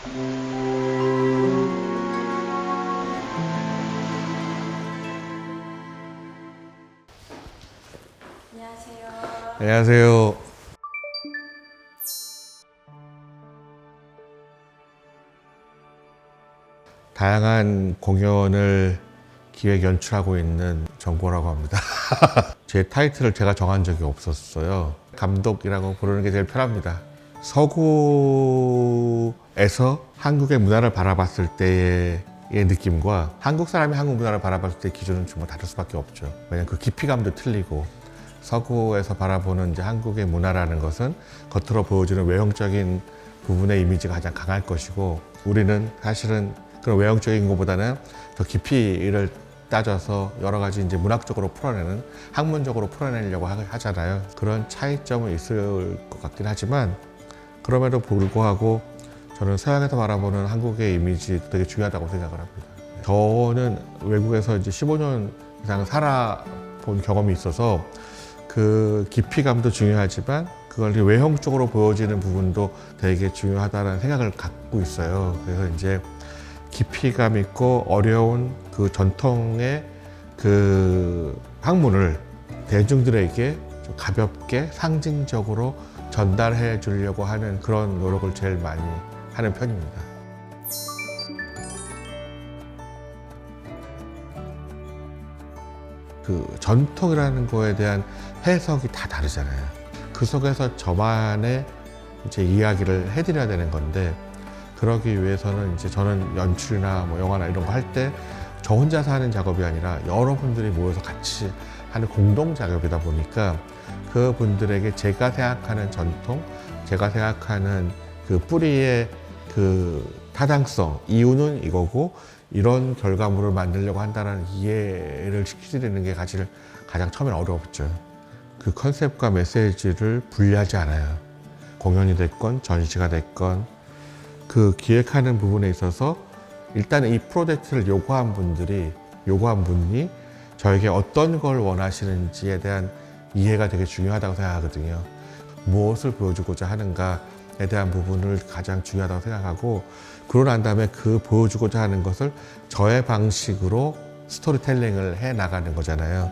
안녕하세요. 안녕하세요. 다양한 공연을 기획 연출하고 있는 정보라고 합니다. 제 타이틀을 제가 정한 적이 없었어요. 감독이라고 부르는 게 제일 편합니다. 서구에서 한국의 문화를 바라봤을 때의 느낌과 한국 사람이 한국 문화를 바라봤을 때 기준은 정말 다를 수밖에 없죠. 왜냐하면 그 깊이감도 틀리고, 서구에서 바라보는 이제 한국의 문화라는 것은 겉으로 보여주는 외형적인 부분의 이미지가 가장 강할 것이고, 우리는 사실은 그런 외형적인 것보다는 더 깊이를 따져서 여러 가지 이제 문학적으로 풀어내는, 학문적으로 풀어내려고 하잖아요. 그런 차이점은 있을 것 같긴 하지만, 그럼에도 불구하고 저는 서양에서 바라보는 한국의 이미지 되게 중요하다고 생각을 합니다. 저는 외국에서 이제 15년 이상 살아본 경험이 있어서 그 깊이감도 중요하지만 그걸 외형적으로 보여지는 부분도 되게 중요하다는 생각을 갖고 있어요. 그래서 이제 깊이감 있고 어려운 그 전통의 그 학문을 대중들에게 좀 가볍게 상징적으로 전달해 주려고 하는 그런 노력을 제일 많이 하는 편입니다. 그 전통이라는 거에 대한 해석이 다 다르잖아요. 그 속에서 저만의 이제 이야기를 해드려야 되는 건데, 그러기 위해서는 이제 저는 연출이나 뭐 영화나 이런 거 할 때 저 혼자서 하는 작업이 아니라 여러분들이 모여서 같이 하는 공동 작업이다 보니까 그분들에게 제가 생각하는 전통, 제가 생각하는 그 뿌리의 그 타당성, 이유는 이거고 이런 결과물을 만들려고 한다는 이해를 시키는 게 가장 처음엔 어려웠죠. 그 컨셉과 메시지를 분리하지 않아요. 공연이 됐건 전시가 됐건 그 기획하는 부분에 있어서 일단 이 프로젝트를 요구한 분이 저에게 어떤 걸 원하시는지에 대한 이해가 되게 중요하다고 생각하거든요. 무엇을 보여주고자 하는가에 대한 부분을 가장 중요하다고 생각하고, 그러고 난 다음에 그 보여주고자 하는 것을 저의 방식으로 스토리텔링을 해 나가는 거잖아요.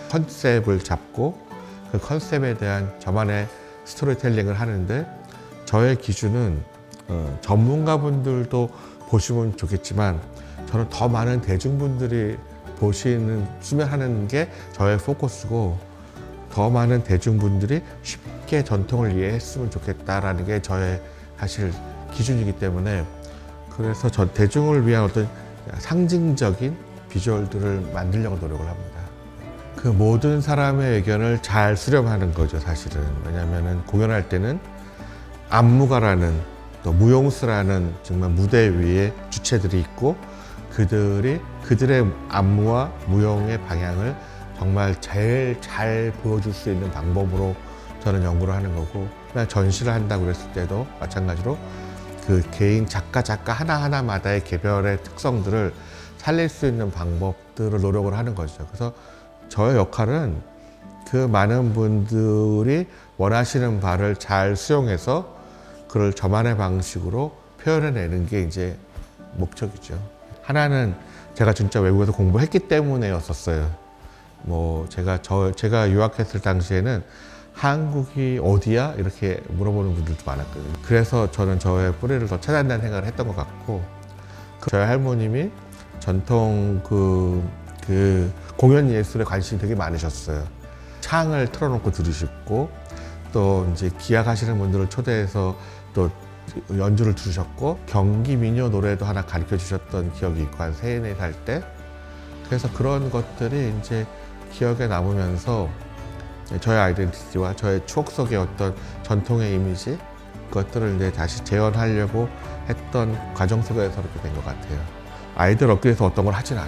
컨셉을 잡고 그 컨셉에 대한 저만의 스토리텔링을 하는데, 저의 기준은 전문가분들도 보시면 좋겠지만 저는 더 많은 대중분들이 보시면 하는 게 저의 포커스고, 더 많은 대중분들이 쉽게 전통을 이해했으면 좋겠다라는 게 저의 사실 기준이기 때문에, 그래서 전 대중을 위한 어떤 상징적인 비주얼들을 만들려고 노력을 합니다. 그 모든 사람의 의견을 잘 수렴하는 거죠, 사실은. 왜냐하면 공연할 때는 안무가라는, 또 무용수라는 정말 무대 위에 주체들이 있고, 그들의 안무와 무용의 방향을 정말 제일 잘 보여줄 수 있는 방법으로 저는 연구를 하는 거고, 그냥 전시를 한다고 그랬을 때도 마찬가지로 그 개인 작가 하나하나마다의 개별의 특성들을 살릴 수 있는 방법들을 노력을 하는 거죠. 그래서 저의 역할은 그 많은 분들이 원하시는 바를 잘 수용해서 그걸 저만의 방식으로 표현해내는 게 이제 목적이죠. 하나는 제가 진짜 외국에서 공부했기 때문에였었어요. 뭐 제가 유학했을 당시에는 한국이 어디야? 이렇게 물어보는 분들도 많았거든요. 그래서 저는 저의 뿌리를 더 찾아야 한다는 생각을 했던 것 같고, 저희 할머님이 전통 그 공연 예술에 관심이 되게 많으셨어요. 창을 틀어놓고 들으시고, 또 이제 기악하시는 분들을 초대해서 또 연주를 들으셨고, 경기 민요 노래도 하나 가르쳐 주셨던 기억이 있고, 한 3, 4살 때. 그래서 그런 것들이 이제 기억에 남으면서 저의 아이덴티티와 저의 추억 속의 어떤 전통의 이미지, 그것들을 이제 다시 재현하려고 했던 과정 속에서 그렇게 된 것 같아요. 아이들 얻기 위해서 어떤 걸 하진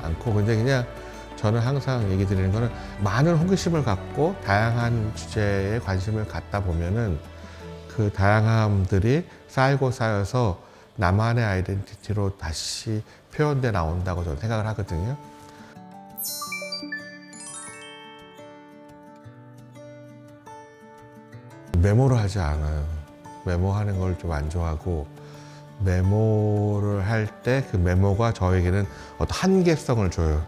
않고, 근데 그냥 저는 항상 얘기 드리는 거는, 많은 호기심을 갖고 다양한 주제에 관심을 갖다 보면은 그 다양함들이 쌓이고 쌓여서 나만의 아이덴티티로 다시 표현돼 나온다고 저는 생각을 하거든요. 메모를 하지 않아요. 메모하는 걸 좀 안 좋아하고, 메모를 할 때 그 메모가 저에게는 어떤 한계성을 줘요.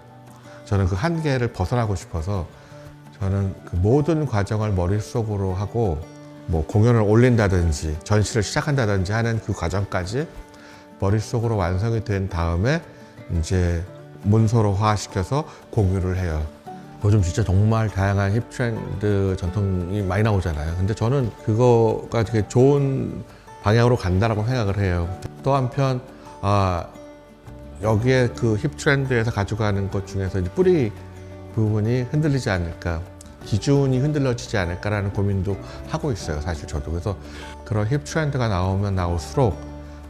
저는 그 한계를 벗어나고 싶어서 저는 그 모든 과정을 머릿속으로 하고 뭐 공연을 올린다든지 전시를 시작한다든지 하는 그 과정까지 머릿속으로 완성이 된 다음에 이제 문서로화 시켜서 공유를 해요. 요즘 진짜 정말 다양한 힙 트렌드 전통이 많이 나오잖아요. 근데 저는 그거가 되게 좋은 방향으로 간다라고 생각을 해요. 또 한편 여기에 그 힙 트렌드에서 가져가는 것 중에서 이제 뿌리 부분이 흔들리지 않을까, 기준이 흔들려지지 않을까라는 고민도 하고 있어요. 사실 저도. 그래서 그런 힙 트렌드가 나오면 나올수록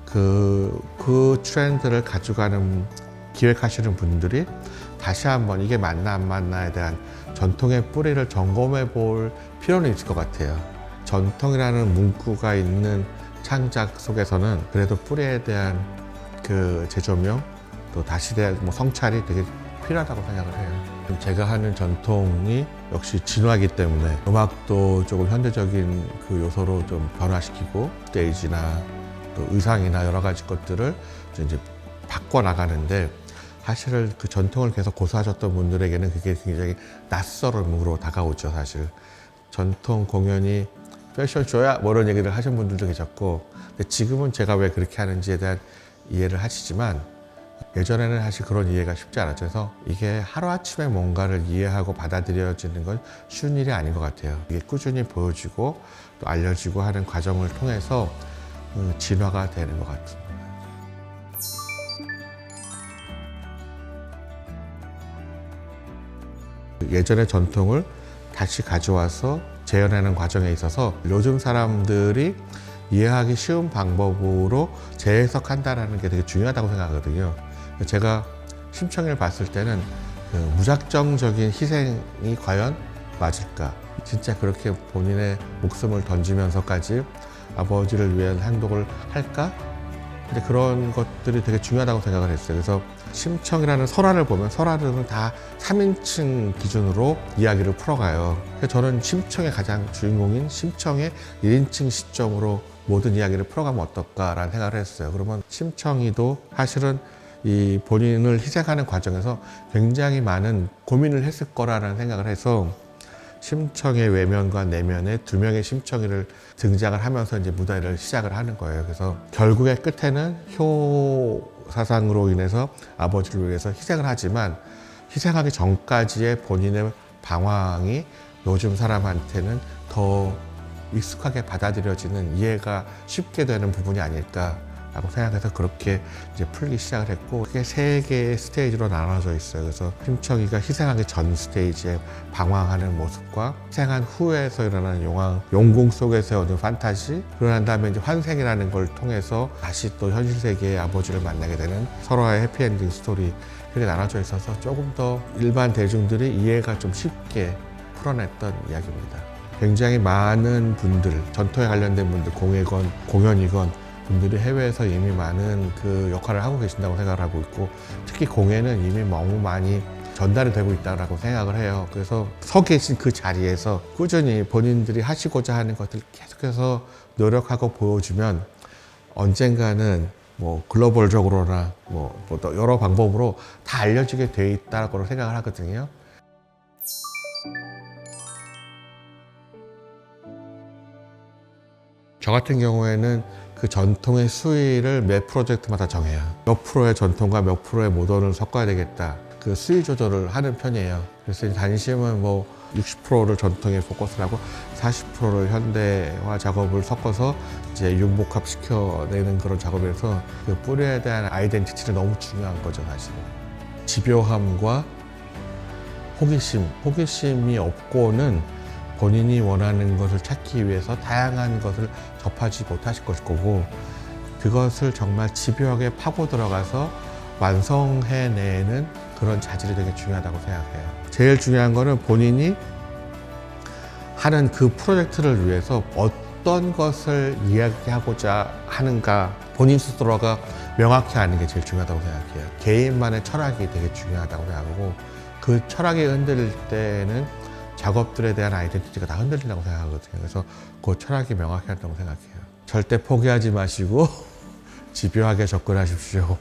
그 트렌드를 가져가는 기획하시는 분들이 다시 한번 이게 맞나 안 맞나에 대한 전통의 뿌리를 점검해 볼 필요는 있을 것 같아요. 전통이라는 문구가 있는 창작 속에서는 그래도 뿌리에 대한 그 재조명, 또 다시 대한 뭐 성찰이 되게 필요하다고 생각을 해요. 제가 하는 전통이 역시 진화이기 때문에 음악도 조금 현대적인 그 요소로 좀 변화시키고 스테이지나 또 의상이나 여러 가지 것들을 이제 바꿔 나가는데, 사실은 그 전통을 계속 고수하셨던 분들에게는 그게 굉장히 낯설음으로 다가오죠. 사실 전통 공연이 패션쇼야 뭐 이런 얘기를 하신 분들도 계셨고, 근데 지금은 제가 왜 그렇게 하는지에 대한 이해를 하시지만 예전에는 사실 그런 이해가 쉽지 않았죠. 그래서 이게 하루아침에 뭔가를 이해하고 받아들여지는 건 쉬운 일이 아닌 것 같아요. 이게 꾸준히 보여지고 또 알려지고 하는 과정을 통해서 진화가 되는 것 같습니다. 예전의 전통을 다시 가져와서 재현하는 과정에 있어서 요즘 사람들이 이해하기 쉬운 방법으로 재해석한다는 게 되게 중요하다고 생각하거든요. 제가 심청이를 봤을 때는 그 무작정적인 희생이 과연 맞을까? 진짜 그렇게 본인의 목숨을 던지면서까지 아버지를 위한 행동을 할까? 근데 그런 것들이 되게 중요하다고 생각을 했어요. 그래서 심청이라는 설화를 보면 설화들은 다 3인칭 기준으로 이야기를 풀어가요. 그래서 저는 심청의 가장 주인공인 심청의 1인칭 시점으로 모든 이야기를 풀어가면 어떨까라는 생각을 했어요. 그러면 심청이도 사실은 이 본인을 희생하는 과정에서 굉장히 많은 고민을 했을 거라는 생각을 해서 심청의 외면과 내면에 두 명의 심청이를 등장을 하면서 이제 무대를 시작을 하는 거예요. 그래서 결국의 끝에는 효 사상으로 인해서 아버지를 위해서 희생을 하지만 희생하기 전까지의 본인의 방황이 요즘 사람한테는 더 익숙하게 받아들여지는, 이해가 쉽게 되는 부분이 아닐까라고 생각해서 그렇게 이제 풀기 시작을 했고, 그게 3개의 스테이지로 나눠져 있어요. 그래서 심청이가 희생하기 전 스테이지에 방황하는 모습과 희생한 후에서 일어나는 용궁 속에서 오는 판타지, 그러고 난 다음에 이제 환생이라는 걸 통해서 다시 또 현실 세계의 아버지를 만나게 되는 서로의 해피엔딩 스토리, 그렇게 나눠져 있어서 조금 더 일반 대중들이 이해가 좀 쉽게 풀어냈던 이야기입니다. 굉장히 많은 분들, 전통에 관련된 분들, 공예건 공연이건 분들이 해외에서 이미 많은 그 역할을 하고 계신다고 생각을 하고 있고, 특히 공예는 이미 너무 많이 전달이 되고 있다고 생각을 해요. 그래서 서 계신 그 자리에서 꾸준히 본인들이 하시고자 하는 것들 계속해서 노력하고 보여주면 언젠가는 뭐 글로벌적으로나 뭐 또 여러 방법으로 다 알려지게 돼 있다고 생각을 하거든요. 저 같은 경우에는 그 전통의 수위를 매 프로젝트마다 정해요. 몇 프로의 전통과 몇 프로의 모던을 섞어야 되겠다. 그 수위 조절을 하는 편이에요. 그래서 단심은 뭐 60%를 전통에 포커스를 하고 40%를 현대화 작업을 섞어서 이제 융복합 시켜내는 그런 작업에서 그 뿌리에 대한 아이덴티티를 너무 중요한 거죠, 사실은. 집요함과 호기심이 없고는 본인이 원하는 것을 찾기 위해서 다양한 것을 접하지 못하실 것일 거고, 그것을 정말 집요하게 파고 들어가서 완성해내는 그런 자질이 되게 중요하다고 생각해요. 제일 중요한 거는 본인이 하는 그 프로젝트를 위해서 어떤 것을 이야기하고자 하는가, 본인 스스로가 명확히 아는 게 제일 중요하다고 생각해요. 개인만의 철학이 되게 중요하다고 생각하고, 그 철학이 흔들릴 때는 작업들에 대한 아이덴티티가 다 흔들린다고 생각하거든요. 그래서 그 철학이 명확히 한다고 생각해요. 절대 포기하지 마시고 집요하게 접근하십시오.